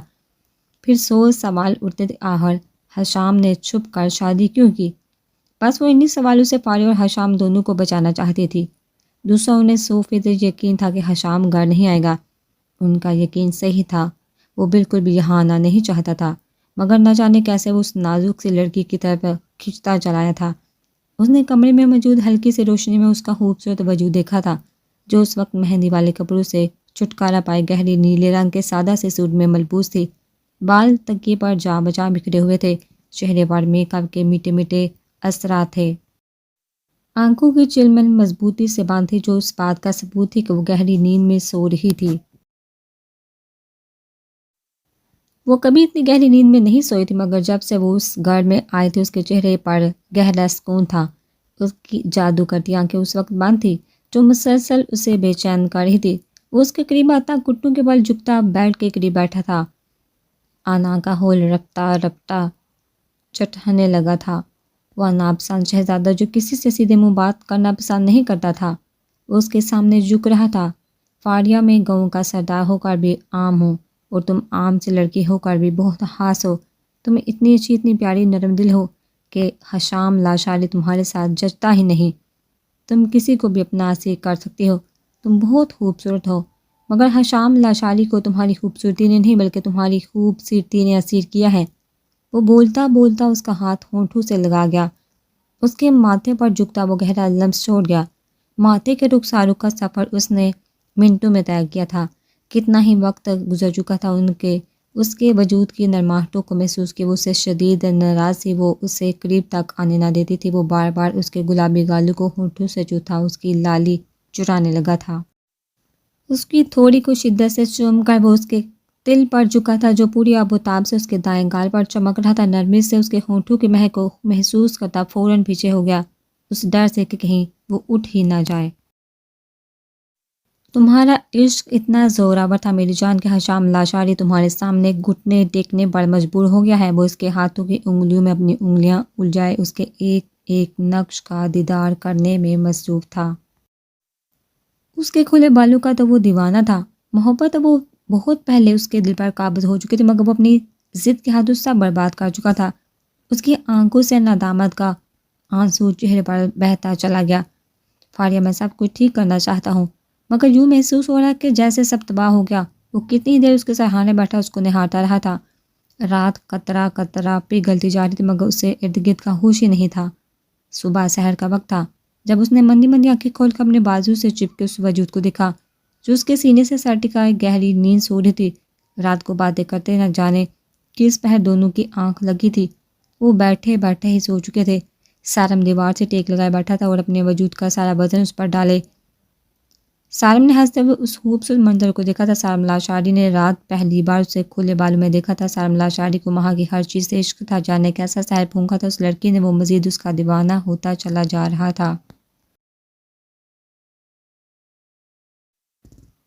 پھر 100 سوال اٹھتے تھے۔ آخر حشام نے چھپ کر شادی کیوں کی؟ بس وہ انہی سوالوں سے فاریہ اور حشام دونوں کو بچانا چاہتی تھی۔ دوسرا، انہیں 100% یقین تھا کہ حشام گھر نہیں آئے گا۔ ان کا یقین صحیح تھا، وہ بالکل بھی یہاں آنا نہیں چاہتا تھا، مگر نہ جانے کیسے وہ اس نازک سی لڑکی کی طرف کھنچتا چلایا تھا۔ اس نے کمرے میں موجود ہلکی سی روشنی میں اس کا خوبصورت وجود دیکھا تھا، جو اس وقت مہندی والے کپڑوں سے چھٹکارا پائے گہری نیلے رنگ کے سادہ سے سوٹ میں ملبوس تھی۔ بال تکیے پر جا بجا بکھرے ہوئے تھے، چہرے پر میک اپ کے میٹھے میٹھے اثرات تھے۔ آنکھوں کی چلمن مضبوطی سے بند تھی، جو اس بات کا ثبوت تھی کہ وہ گہری نیند میں سو رہی تھی۔ وہ کبھی اتنی گہری نیند میں نہیں سوئی تھی، مگر جب سے وہ اس گھر میں آئی تھی، اس کے چہرے پر گہرا سکون تھا۔ اس کی جادو کرتی آنکھیں اس وقت بند تھی، جو مسلسل اسے بے چین کر رہی تھی۔ وہ اس کے قریب آتا گھٹنوں کے بل جھکتا بیڈ کے قریب بیٹھا تھا۔ آنا کا ہول رپٹا رپٹا چٹھنے لگا تھا۔ وہ ناپسند شہزادہ، جو کسی سے سیدھے منہ بات کرنا پسند نہیں کرتا تھا، وہ اس کے سامنے جھک رہا تھا۔ فاریہ میں گاؤں کا سردار ہو کر بھی عام ہو، اور تم عام سی لڑکی ہو کر بھی بہت خاص ہو۔ تم اتنی اچھی، اتنی پیاری، نرم دل ہو کہ حشام لاشاری تمہارے ساتھ جچتا ہی نہیں۔ تم کسی کو بھی اپنا اسیر کر سکتی ہو۔ تم بہت خوبصورت ہو، مگر حشام لاشاری کو تمہاری خوبصورتی نے نہیں، بلکہ تمہاری خوبصورتی نے اسیر کیا ہے۔ وہ بولتا بولتا اس کا ہاتھ ہونٹوں سے لگا گیا۔ اس کے ماتھے پر جھکتا وہ گہرا لمس چھوڑ گیا۔ ماتھے کے رخساروں کا سفر اس نے منٹوں میں طے کیا تھا۔ کتنا ہی وقت گزر چکا تھا اس کے وجود کی نرماہٹوں کو محسوس کی وہ اسے شدید ناراض تھی۔ وہ اسے قریب تک آنے نہ دیتی تھی۔ وہ بار بار اس کے گلابی گالوں کو ہونٹوں سے چوتھا، اس کی لالی چرانے لگا تھا۔ اس کی تھوڑی کو شدت سے چوم کر وہ اس کے تل پر جھکا تھا، جو پوری آب و تاب سے اس کے دائیں گال پر چمک رہا تھا۔ نرمی سے اس کے ہونٹوں کی مہک کو محسوس کرتا فوراً پیچھے ہو گیا، اس ڈر سے کہ کہیں وہ اٹھ ہی نہ جائے۔ تمہارا عشق اتنا زوراور تھا میری جان کہ حشام لاشاری تمہارے سامنے گھٹنے ٹیکنے پر مجبور ہو گیا ہے۔ وہ اس کے ہاتھوں کی انگلیوں میں اپنی انگلیاں الجھائے اس کے ایک ایک نقش کا دیدار کرنے میں مصروف تھا۔ اس کے کھلے بالوں کا تو وہ دیوانہ تھا۔ محبت وہ بہت پہلے اس کے دل پر قابض ہو چکی تھی، مگر وہ اپنی ضد کے ہاتھوں سب برباد کر چکا تھا۔ اس کی آنکھوں سے ندامت کا آنسو چہرے پر بہتا چلا گیا۔ فاریہ، میں سب کچھ ٹھیک کرنا چاہتا ہوں، مگر یوں محسوس ہو رہا کہ جیسے سب تباہ ہو گیا۔ وہ کتنی دیر اس کے سرہانے بیٹھا اس کو نہارتا رہا تھا۔ رات قطرہ قطرہ پگھلتی جا رہی تھی، مگر اسے ارد گرد کا ہوش ہی نہیں تھا۔ صبح سحر کا وقت تھا جب اس نے مندی مندی آنکھیں کھول کر اپنے بازو سے چپکے اس وجود کو دیکھا، جو اس کے سینے سے سر ٹکائے گہری نیند سو رہی تھی۔ رات کو باتیں کرتے نہ جانے کس پہر دونوں کی آنکھ لگی تھی۔ وہ بیٹھے بیٹھے ہی سو چکے تھے۔ سارم دیوار سے ٹیک لگائے بیٹھا تھا اور اپنے وجود کا سارا وزن اس پر ڈالے سالم نے ہنستے ہوئے اس خوبصورت منظر کو دیکھا تھا۔ سالم لاشاری نے رات پہلی بار اسے کھلے بالوں میں دیکھا تھا۔ سالم لاشاری کو ماہا کی ہر چیز سے عشق تھا، جانے کیسا سحر پھونکا تھا اس لڑکی نے، وہ مزید اس کا دیوانہ ہوتا چلا جا رہا تھا۔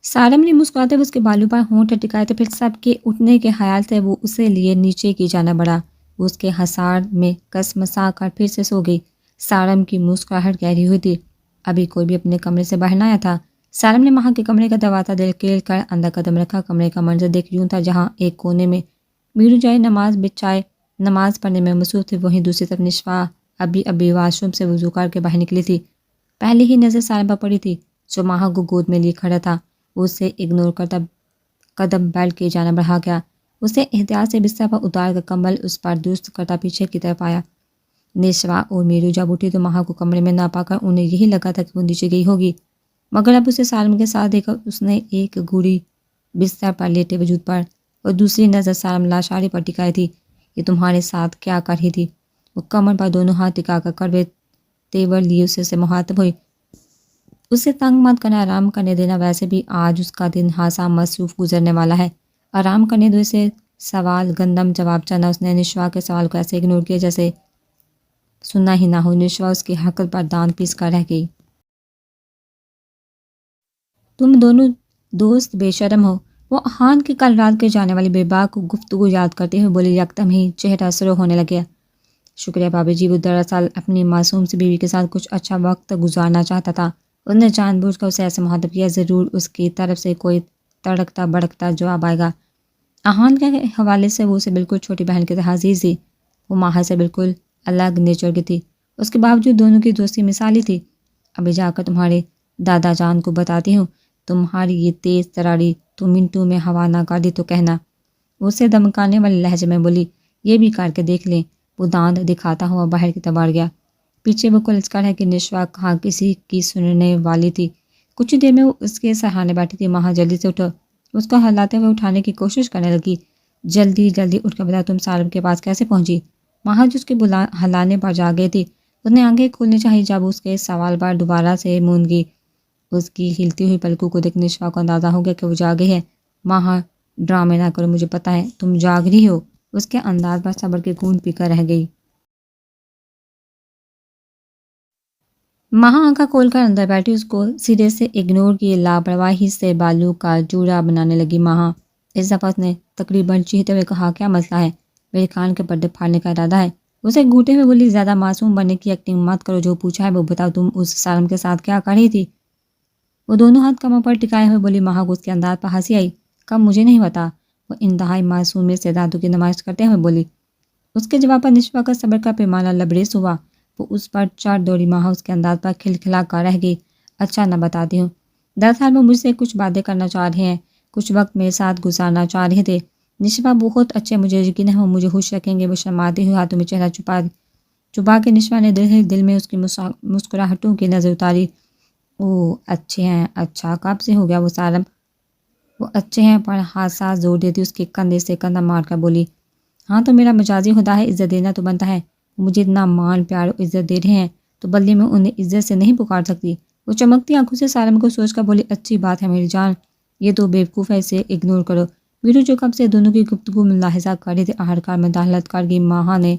سالم نے مسکراتے ہوئے اس کے بالوں پر ہونٹ ٹکائے تھے، پھر سب کے اٹھنے کے خیال سے وہ اسے لیے نیچے کی جانا بڑھا۔ وہ اس کے حصار میں کس مسا کر پھر سے سو گئی۔ سالم کی مسکراہٹ گہری ہوئی تھی۔ ابھی کوئی بھی اپنے کمرے سے باہر نہ آیا تھا۔ سالم نے ماہا کے کمرے کا دروازہ دل کھیل کر اندر قدم رکھا۔ کمرے کا منظر دیکھ یوں تھا جہاں ایک کونے میں میرو جائے نماز بچائے نماز پڑھنے میں مصروف تھی، وہیں دوسری طرف نشوا ابھی واش روم سے وضو کر کے باہر نکلی تھی۔ پہلی ہی نظر سالم پر پڑی تھی جو ماہا کو گود میں لیے کھڑا تھا۔ وہ اسے اگنور کرتا قدم بیٹھ کے جانا بڑھا گیا۔ اسے احتیاط سے بستر پر اتار کر کمبل اس پر درست کرتا پیچھے کی طرف آیا۔ نشوا اور میرو جب اٹھی تو ماہا کو کمرے میں نہ پا کر انہیں یہی لگا تھا کہ وہ نیچے گئی ہوگی، مگر اب اسے سالم کے ساتھ دیکھ کر اس نے ایک گھوڑی بستر پر لیٹے وجود پر اور دوسری نظر سالم لاشاری پر ٹکائی تھی۔ یہ تمہارے ساتھ کیا کر رہی تھی؟ وہ کمر پر دونوں ہاتھ ٹکا کر کڑوے تیور لیے اسے سے مخاطب ہوئی۔ اسے تنگ مت کرنا، آرام کرنے دینا، ویسے بھی آج اس کا دن خاصا مصروف گزرنے والا ہے، آرام کرنے دو اسے۔ سوال گندم جواب چاہنا۔ اس نے نشوا کے سوال کو ایسے اگنور کیا جیسے سننا ہی نہ ہو۔ نشوا اس کی حرکت پر دانت پیس کر رہ گئی۔ تم دونوں دوست بے شرم ہو، وہ خان کی کل رات کے جانے والی بے باک گفتگو یاد کرتے ہوئے بولی، یکدم ہی چہرہ سرخ ہونے لگا۔ شکریہ بابی جی، وہ دراصل اپنی معصوم سی بیوی کے ساتھ کچھ اچھا وقت گزارنا چاہتا تھا۔ اس نے جان بوجھ کر اسے ایسے مخاطب کیا، ضرور اس کی طرف سے کوئی تڑکتا بڑکتا جواب آئے گا۔ احان کے حوالے سے وہ اسے بالکل چھوٹی بہن کی طرح عزیز تھی۔ وہ ماہا سے بالکل الگ نیچر کی تھی، اس کے باوجود دونوں کی دوستی مثالی تھی۔ ابھی جا کر تمہارے دادا جان کو بتاتی ہوں، تمہاری یہ تیز تراری تو منٹوں میں ہوا نہ کر دی تو کہنا۔ اسے دمکانے والے لہجے میں بولی، یہ بھی کر کے دیکھ لیں۔ وہ دانت دکھاتا ہوا باہر کی طرف بڑھ گیا۔ پیچھے وہ کلچ کر ہے کہ نشوا کہاں کسی کی سننے والی تھی۔ کچھ دیر میں وہ اس کے سہانے بیٹھی تھی۔ ماہا جلدی سے اٹھو، اس کو ہلاتے ہوئے اٹھانے کی کوشش کرنے لگی۔ جلدی اٹھ کر بتا، تم سالم کے پاس کیسے پہنچی؟ ماہا جو اس کے ہلانے پر جا گئی تھی، اس نے آنکھیں کھولنی چاہی جب اس کے سوال پر دوبارہ سے مون گئی۔ اس کی ہلتی ہوئی پلکوں کو دیکھ نشوا کو اندازہ ہو گیا کہ وہ جاگی ہے۔ ماہا ڈرامے نہ کرو، مجھے پتہ ہے تم جاگ رہی ہو۔ اس کے انداز پر صبر کے گھونٹ پی کر رہ گئی۔ ماہا آنکھیں کھول کر اندر بیٹھی، اس کو سرے سے اگنور کیے لاپرواہی سے بالوں کا جوڑا بنانے لگی۔ ماہا اس دفعہ اس نے تقریباً چیختے ہوئے کہا، کیا مسئلہ ہے؟ میرے کان کے پردے پھاڑنے کا ارادہ ہے؟ اسے گھوٹے ہوئے بولی، زیادہ معصوم بننے کی ایکٹنگ مت کرو، جو پوچھا ہے وہ بتاؤ، تم اس سالم کے ساتھ کیا کر رہی تھی؟ وہ دونوں ہاتھ کمر پر ٹکائے ہوئے بولی۔ ماہا کو اس کے انداز پر ہنسی آئی۔ کب؟ مجھے نہیں پتا، وہ انتہائی معصومیت سے دانتوں کی نمائش کرتے ہوئے بولی۔ اس کے جواب پر نشوا کا صبر کا پیمانہ لبریز ہوا۔ وہ اس پر چڑھ دوڑی۔ ماہا اس کے انداز پر کھلکھلا کر رہ گئی۔ اچھا، نہ بتاتی ہوں، دراصل وہ مجھ سے کچھ باتیں کرنا چاہ رہے ہیں، کچھ وقت میرے ساتھ گزارنا چاہ رہے تھے۔ نشوا بہت اچھے، مجھے یقین ہے وہ مجھے خوش رکھیں گے۔ وہ شرماتے ہوئے ہاتھوں میں چہرہ چھپا کے نشوا نے دل میں اس کی مسکراہٹوں کی نظر اتاری۔ اوہ اچھے ہیں، اچھا کب سے ہو گیا وہ سالم؟ وہ اچھے ہیں پر حادثہ زور دیتی اس کے کندھے سے کندھا مار کر بولی، ہاں تو میرا مجازی خدا ہے، عزت دینا تو بنتا ہے۔ وہ مجھے اتنا مان پیار اور عزت دے رہے ہیں تو بدلے میں انہیں عزت سے نہیں پکار سکتی۔ وہ چمکتی آنکھوں سے سالم کو سوچ کر بولی، اچھی بات ہے میری جان، یہ تو بیوقوف ہے، اسے اگنور کرو۔ بیرو جو کب سے دونوں کی گفتگو ملاحظہ کر رہی تھی، آخرکار مداخلت کر گئی۔ ماہا نے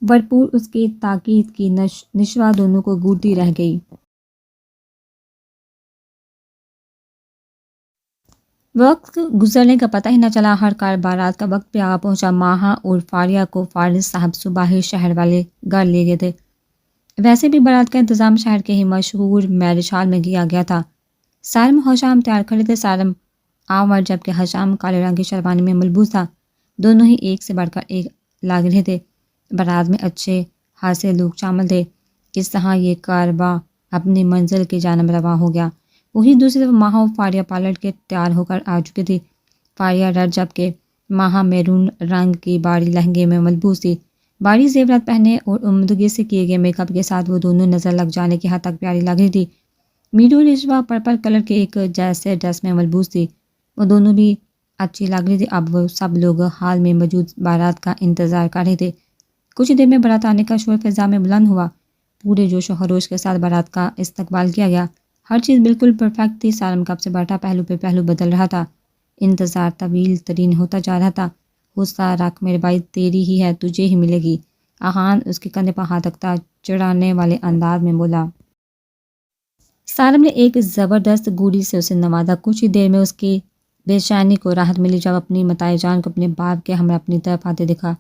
بھرپور اس کی تاکید کی۔ نشوا دونوں کو گھورتی رہ گئی۔ وقت گزرنے کا پتہ ہی نہ چلا۔ ہر کار بارات کا وقت پہ آ پہنچا۔ ماہا اور فاریہ کو فارس صاحب صبح ہی شہر والے گھر لے گئے تھے۔ ویسے بھی بارات کا انتظام شہر کے ہی مشہور میرج ہال میں کیا گیا تھا۔ سالم و حشام تیار کھڑے تھے۔ سالم آور جبکہ حشام کالے رنگ کی شیروانی میں ملبوس تھا۔ دونوں ہی ایک سے بڑھ کر ایک لگ رہے تھے۔ بارات میں اچھے خاصے لوگ شامل تھے۔ اس طرح یہ کارواں اپنی منزل کی جانب رواں ہو گیا۔ وہی دوسری طرف ماہا و فاریہ پالٹ کے تیار ہو کر آ چکی تھی۔ فاریہ ریڈ جبکہ ماہا میرون رنگ کی باڑی لہنگے میں ملبوس تھی۔ باڑی زیورات پہنے اور عمدگی سے کیے گئے میک اپ کے ساتھ وہ دونوں نظر لگ جانے کی حد تک پیاری لگ رہی تھی۔ میرو نشوا پرپل کلر کے ایک جیسے ڈریس میں ملبوس تھی۔ وہ دونوں بھی اچھی لگ رہی تھی۔ اب وہ سب لوگ ہال میں موجود بارات کا انتظار کر رہے تھے۔ کچھ دیر میں بارات آنے کا شور فضا میں بلند ہوا۔ پورے جوش و خروش کے ساتھ بارات کا استقبال کیا گیا۔ ہر چیز بالکل پرفیکٹ تھی. سالم کب سے بیٹھا پہلو پہ پہلو بدل رہا تھا. انتظار طویل ترین ہوتا جا رہا تھا. غصہ رکھ میرے بھائی، تیری ہی ہے، تجھے ہی ملے گی. آہان اس کے کندھے پر ہاتھ رکھتا چڑھانے والے انداز میں بولا. سالم نے ایک زبردست گولی سے اسے نوازا. کچھ ہی دیر میں اس کی بے چینی کو راحت ملی جب اپنی متاع جان کو اپنے باپ کے ہمراہ اپنی طرف آتے دیکھا.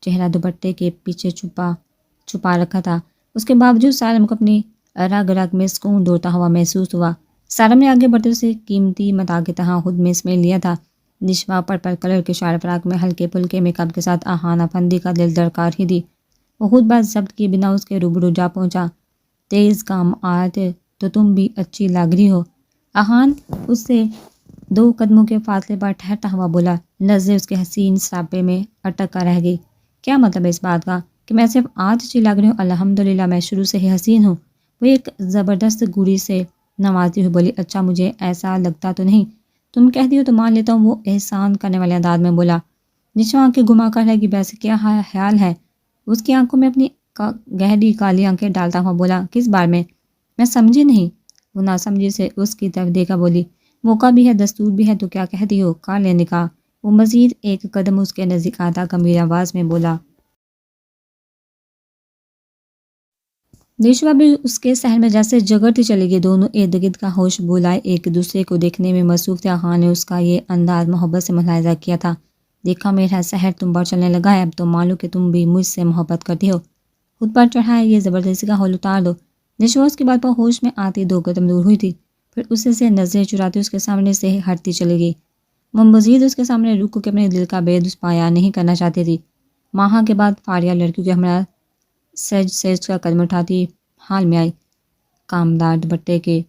چہرہ دوپٹے کے پیچھے چھپا رکھا تھا. اس کے باوجود سالم کو اپنی رگ رگ میں سکون دوڑتا ہوا محسوس ہوا. سالم نے آگے بڑھتے اسے قیمتی متاع کی طرح خود میں سمیٹ لیا تھا. نشوا پرپل کلر کے شال فراق میں ہلکے پھلکے میک اپ کے ساتھ آہان افندی کا دل درکار ہی تھی. وہ خود بات ضبط کیے بنا اس کے روبرو جا پہنچا. تیز کام آتے تو تم بھی اچھی لگ رہی ہو. آہان اس سے 2 قدموں کے فاصلے پر ٹھہرتا ہوا بولا. نظریں اس کے حسین سراپے میں اٹک کر رہ گئی. کیا مطلب ہے اس بات کا کہ میں صرف آج اچھی لگ رہی ہوں؟ الحمدللہ میں شروع سے ہی حسین ہوں. وہ ایک زبردست گولی سے نوازتی ہوئی بولی. اچھا مجھے ایسا لگتا تو نہیں. تم کہتی ہو تو مان لیتا ہوں، وہ احسان کرنے والے انداز میں بولا. نشوا آنکھیں گھما کر رہ گی. ویسے کیا خیال ہے؟ اس کی آنکھوں میں اپنی گہری کالی آنکھیں ڈالتا ہوا بولا. کس بار میں؟ میں سمجھی نہیں. وہ ناسمجھی سے اس کی طرف دیکھا بولی. موقع بھی ہے، دستور بھی ہے، تو کیا کہتی ہو؟ کر لیں نکاح. وہ مزید ایک قدم اس کے نزدیک آتا گمبھیر آواز میں بولا. نشوا بھی اس کے سحر میں جیسے جگرتی چلی گئی. دونوں ارد گرد کا ہوش بلائے ایک دوسرے کو دیکھنے میں مصروف تھے. خان نے اس کا یہ انداز محبت سے ملاحظہ کیا تھا. دیکھا میرا سحر تم پر چلنے لگا ہے. اب تو مان لو کہ تم بھی مجھ سے محبت کرتی ہو. خود پر چڑھائے یہ زبردستی کا حول اتار دو. نشوا اس کی بات پر ہوش میں آتی 2 قدم دور ہوئی تھی. پھر اسے سے نظریں چراتی اس کے سامنے سے ہٹتی چلی گئی. وہ مزید اس کے سامنے رک کے اپنے دل کا بے دس پایا نہیں کرنا چاہتی تھی. ماہا کے بعد فاریہ لڑکیوں کے ہمراہ سج کا قدم اٹھاتی حال میں آئی. کامدار دوپٹے کے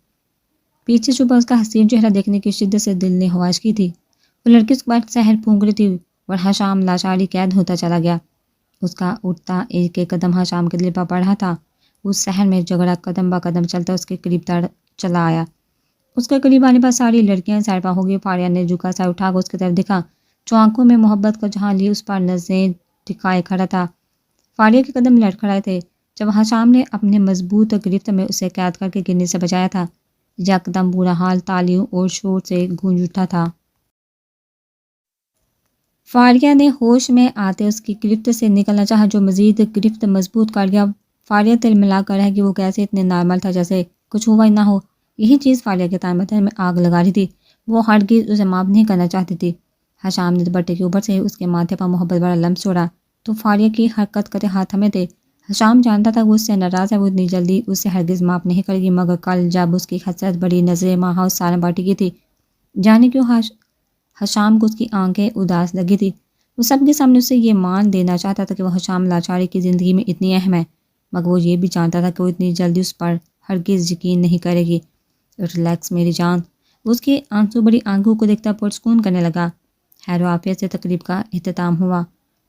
پیچھے چھپا اس کا حسین چہرہ دیکھنے کی شدت سے دل نے خواہش کی تھی. وہ لڑکی اس کے بعد سحر پھونک رہی تھی اور حشام لاچاری قید ہوتا چلا گیا. اس کا اٹھتا ایک ایک قدم حشام کے دل پر پڑ رہا تھا. اس سحر میں جھگڑا قدم با قدم چلتا اس کے قریب چلا آیا. اس کے قریب آنے پر ساری لڑکیاں سیرپا ہو گئی. فاریہ نے جھکا سا اٹھا کر اس کی طرف دیکھا جو آنکھوں میں محبت کو جہاں لی اس پر نظریں ٹکائے کھڑا تھا. فاریہ کے قدم لڑکھڑائے تھے جب حشام نے اپنے مضبوط گرفت میں اسے قید کر کے گرنے سے بچایا تھا. یکدم پورا حال تالیوں اور شور سے گونج اٹھا تھا. فاریہ نے ہوش میں آتے اس کی گرفت سے نکلنا چاہا جو مزید گرفت مضبوط کر گیا. فاریہ تل ملا کر رہ گئی. وہ کیسے اتنے نارمل تھا جیسے کچھ ہوا ہی نہ ہو. یہی چیز فاریہ کے تن بدن میں آگ لگا رہی تھی. وہ ہرگز اسے معاف نہیں کرنا چاہتی تھی. حشام نے دوپٹے کے اوپر سے اس کے ماتھے پر محبت والا لمس چھوڑا تو فاریہ کی حرکت کرتے ہاتھ تھمے تھے. حشام جانتا تھا وہ اس سے ناراض ہے. وہ اتنی جلدی اسے ہرگز معاف نہیں کرے گی. مگر کل جب اس کی حسرت بڑی نظریں ماہا اور سالم پر ٹکی تھی، جانے کیوں حشام کو اس کی آنکھیں اداس لگی تھی. وہ سب کے سامنے اسے یہ مان دینا چاہتا تھا کہ وہ حشام لاچاری کی زندگی میں اتنی اہم ہے، مگر وہ یہ بھی جانتا تھا کہ وہ اتنی جلدی اس پر ہرگز یقین نہیں کرے گی. ریلیکس میری جان. اس کی آنسو بڑی آنکھوں کو دیکھتا پرسکون کرنے لگا. خیر و عافیت سے تقریب کا اختتام ہوا.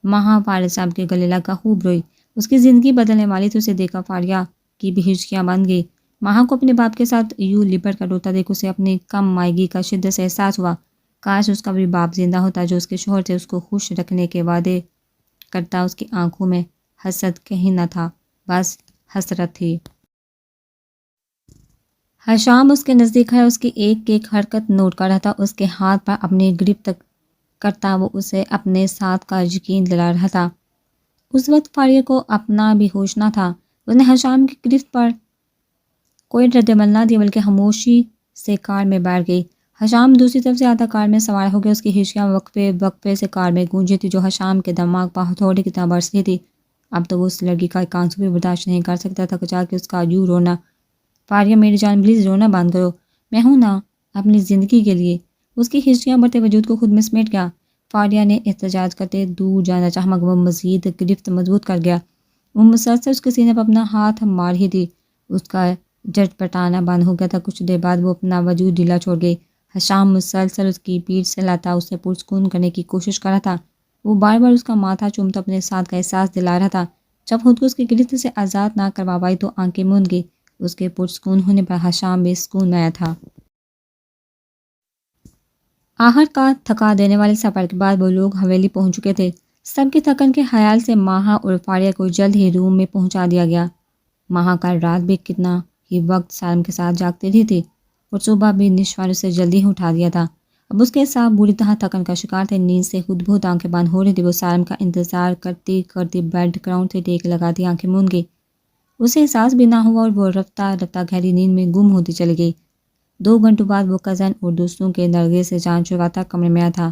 ماہا فاریہ صاحب کے گلے لگا خوب روئی. اس کی زندگی بدلنے والی تھی. اسے دیکھا فاریہ کی بھی ہچکیاں بن گئی. ماہا کو اپنے باپ کے ساتھ یوں لپٹ کر روتا دیکھ اسے اپنی کم مائیگی کا شدت سے احساس ہوا. کاش اس کا بھی باپ زندہ ہوتا جو اس کے شوہر سے اس کو خوش رکھنے کے وعدے کرتا. اس کی آنکھوں میں حسد کہیں نہ تھا، بس حسرت تھی. حشام اس کے نزدیک ہے. اس کی ایک ایک حرکت نوٹ کر رہا تھا. اس کے ہاتھ پر اپنی گرفت کرتا وہ اسے اپنے ساتھ کا یقین دلا رہا تھا. اس وقت فاریہ کو اپنا بھی ہوش نہ تھا. اس نے حشام کی گرفت پر کوئی رد عمل نہ دیا بلکہ خاموشی سے کار میں بیٹھ گئی. حشام دوسری طرف سے آتا کار میں سوار ہو گیا. اس کی ہچکیاں وقفے وقفے سے کار میں گونجی تھی جو حشام کے دماغ پر ہتھوڑے کی طرح برس رہی تھی. اب تو وہ اس لڑکی کا ایک آنسو بھی برداشت نہیں کر سکتا تھا. کچا کہ اس کا یوں رونا. فاریہ میری جان پلیز رونا بند کرو. میں ہوں نا اپنی زندگی کے لیے. اس کی ہچکیاں بڑھتے وجود کو خود میں سمیٹ گیا. فاریہ نے احتجاج کرتے دور جانا چاہا مگر وہ مزید گرفت مضبوط کر گیا. وہ مسلسل اس کے سینے پر اپنا ہاتھ مار رہی تھی. اس کا جٹ پٹانا بند ہو گیا تھا. کچھ دیر بعد وہ اپنا وجود ڈھیلا چھوڑ گئی. حشام مسلسل اس کی پیٹھ سے لاتا اسے پرسکون کرنے کی کوشش کر رہا تھا. وہ بار بار اس کا ماتھا چومتا اپنے ساتھ کا احساس دلا رہا تھا. جب خود کو اس کی گرفت سے آزاد نہ کروا پائی تو آنکھیں موند گئی. اس کے پرسکون ہونے پر حشام بے سکون میں آیا تھا. آخر کار تھکا دینے والے سفر کے بعد وہ لوگ حویلی پہنچ چکے تھے. سب کی تھکن کے خیال سے ماہا اور فاریہ کو جلد ہی روم میں پہنچا دیا گیا. ماہا کل رات بھی کتنا ہی وقت سالم کے ساتھ جاگتی رہی تھی. اور صبح بھی نشوار اسے جلدی ہی اٹھا دیا تھا۔ اب اس کے ساتھ بری طرح تھکن کا شکار تھے، نیند سے خود بہت آنکھیں بند ہو رہی تھی۔ وہ سارم کا انتظار کرتی کرتی بیڈ گراؤنڈ سے ٹیک لگاتی آنکھیں موند گئی۔ اسے احساس بھی نہ ہوا اور وہ رفتہ رفتہ گہری نیند میں گم ہوتی چلی گئی۔ 2 گھنٹوں بعد وہ کزن اور دوستوں کے درگے سے جان چھڑواتا کمرے میں آیا تھا۔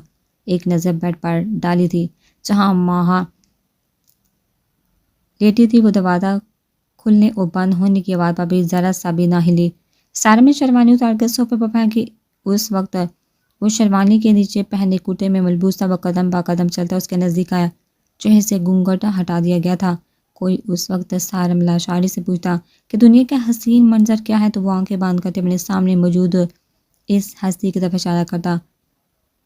ایک نظر بیڈ پر ڈالی تھی جہاں ماہا لیٹی تھی۔ وہ دروازہ کھلنے اور بند ہونے کی آواز پر بھی ذرا سا بھی نہ ہلی۔ سارم نے شیروانی اتار کر صوفے پر پھینکی۔ اس وقت وہ شیروانی کے نیچے پہنے کرتے میں ملبوس تھا۔ وہ قدم با قدم چلتا اس کے نزدیک آیا۔ چہرے سے گھونگھٹ ہٹا دیا گیا تھا۔ کوئی اس وقت سارم لاشعوری سے پوچھتا کہ دنیا کا حسین منظر کیا ہے تو وہ آنکھیں باندھ کرتے اپنے سامنے موجود اس ہستی کی طرف اشارہ کرتا۔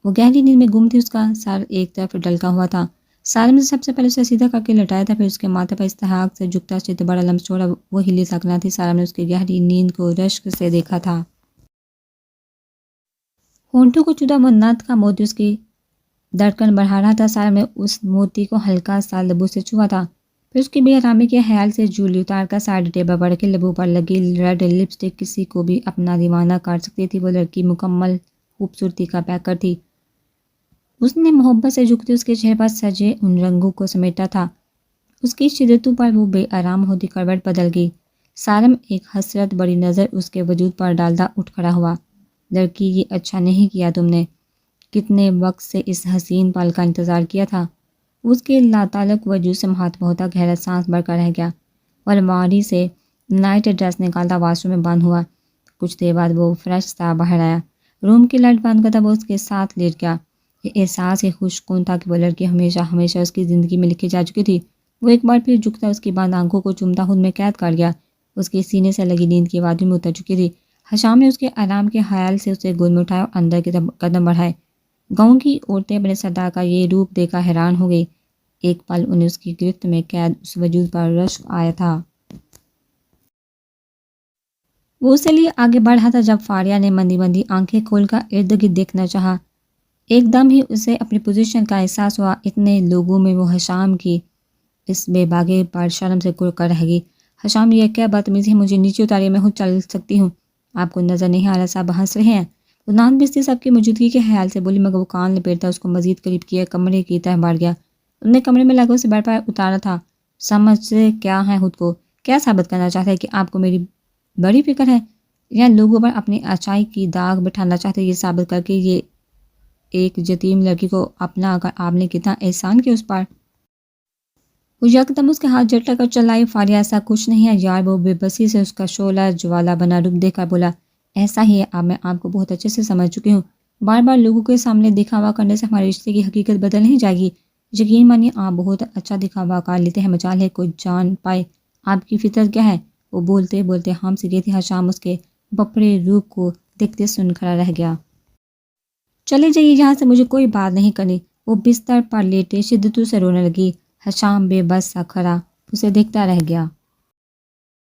وہ گہری نیند میں گم تھی، اس کا سر ایک طرف ڈلکا ہوا تھا۔ سارم نے سب سے پہلے اسے سیدھا کر کے لٹایا تھا، پھر اس کے ماتھے پر استحقاق سے جھکتا چت بڑا لمس چھوڑا۔ وہ ہلی تک نہ تھی۔ سارم نے اس کی گہری نیند کو رشک سے دیکھا تھا۔ ہونٹوں کو چودا وہ نت کا موتی اس کی دھڑکن بڑھا رہا تھا۔ سارم نے اس موتی کو ہلکا سا لبو سے چھوا تھا، پھر اس کی بے آرامی کے خیال سے جولی اتار کر سائڈ ٹیبل پر رکھی۔ لبو پر لگی ریڈ لپسٹک کسی کو بھی اپنا دیوانہ کر سکتی تھی۔ وہ لڑکی مکمل خوبصورتی کا پیکر تھی۔ اس نے محبت سے جھکتے اس کے چہرے پر سجے ان رنگوں کو سمیٹا تھا۔ اس کی شدتوں پر وہ بے آرام ہوتی کروٹ بدل گئی۔ سارم ایک حسرت بڑی نظر اس کے وجود پر ڈالتا اٹھ کھڑا ہوا۔ لڑکی، یہ اچھا نہیں کیا تم نے۔ کتنے وقت سے اس حسین پل کا انتظار کیا تھا۔ اس کے لاتعلق وجود سے مہاتما ہوتا گہرا سانس بھر کر رہ گیا اور الماری سے نائٹ ڈریس نکالتا واش روم میں بند ہوا۔ کچھ دیر بعد وہ فریش سا باہر آیا۔ روم کی لائٹ بند کرتا وہ اس کے ساتھ لیٹ گیا۔ یہ احساس ہی خوش کن تھا کہ وہ لڑکی ہمیشہ ہمیشہ اس کی زندگی میں لکھی جا چکی تھی۔ وہ ایک بار پھر جھکتا اس کی بند آنکھوں کو چومتا خود میں قید کر گیا۔ اس کے سینے سے لگی نیند کی وادی میں اتر چکی تھی۔ حشام نے اس کے آرام کے خیال سے اسے گود میں اٹھایا اور اندر کی طرف قدم بڑھائے۔ گاؤں کی عورتیں اپنے سردار کا یہ روپ دیکھ کر حیران ہو گئی۔ ایک پل انہیں اس کی گرفت میں قید اس وجود پر رشک آیا تھا۔ وہ اسے لیے آگے بڑھا تھا جب فاریہ نے مندی مندی آنکھیں کھول کر ارد گرد دیکھنا چاہا۔ ایک دم ہی اسے اپنی پوزیشن کا احساس ہوا۔ اتنے لوگوں میں وہ حشام کی اس بے باگے پر شرم سے کڑ کر رہ گئی۔ حشام، یہ کیا بدتمیزی ہے، مجھے نیچے اتاریے، میں خود چل سکتی ہوں۔ آپ کو نظر نہیں آ رہا سب ہنس رہے ہیں؟ وہ نان بستی سب کی موجودگی کے خیال سے بولی، مگر وہ کان لپیٹتا اس کو مزید قریب کیا کمرے کی طرف بڑھ گیا۔ انہوں نے کمرے میں لگا اسے بیڈ پر اتارا تھا۔ سمجھتے کیا ہے خود کو؟ کیا ثابت کرنا چاہتے ہیں کہ آپ کو میری بڑی فکر ہے، یا لوگوں پر اپنی اچائی کی داغ بٹھانا چاہتے ہیں، یہ ثابت کر کے یہ ایک یتیم لڑکی کو اپنا کر آپ نے کتنا احسان کیا اس پر؟ وہ یکدم اس کے ہاتھ جھٹک کر چلائی۔ فاریہ، ایسا کچھ نہیں ہے یار۔ وہ بے بسی سے اس کا شعلہ جوالا بنا رخ دیکھ کر بولا، ایسا ہی ہے، اب میں آپ کو بہت اچھے سے سمجھ چکی ہوں۔ بار بار لوگوں کے سامنے دکھاوا کرنے سے ہمارے رشتے کی حقیقت بدل نہیں جائے گی۔ یقین مانیے آپ بہت اچھا دکھاوا کر لیتے ہیں، مجال ہے کوئی جان پائے آپ کی فطرت کیا ہے۔ وہ بولتے بولتے ہم سے گئی تھی۔ حشام اس کے بپڑے روپ کو دیکھتے سن کھڑا رہ گیا۔ چلے جائیے یہاں سے، مجھے کوئی بات نہیں کرنی۔ وہ بستر پر لیٹے شدتوں سے رونے لگی۔ حشام بے بس سا کھڑا اسے دیکھتا رہ گیا۔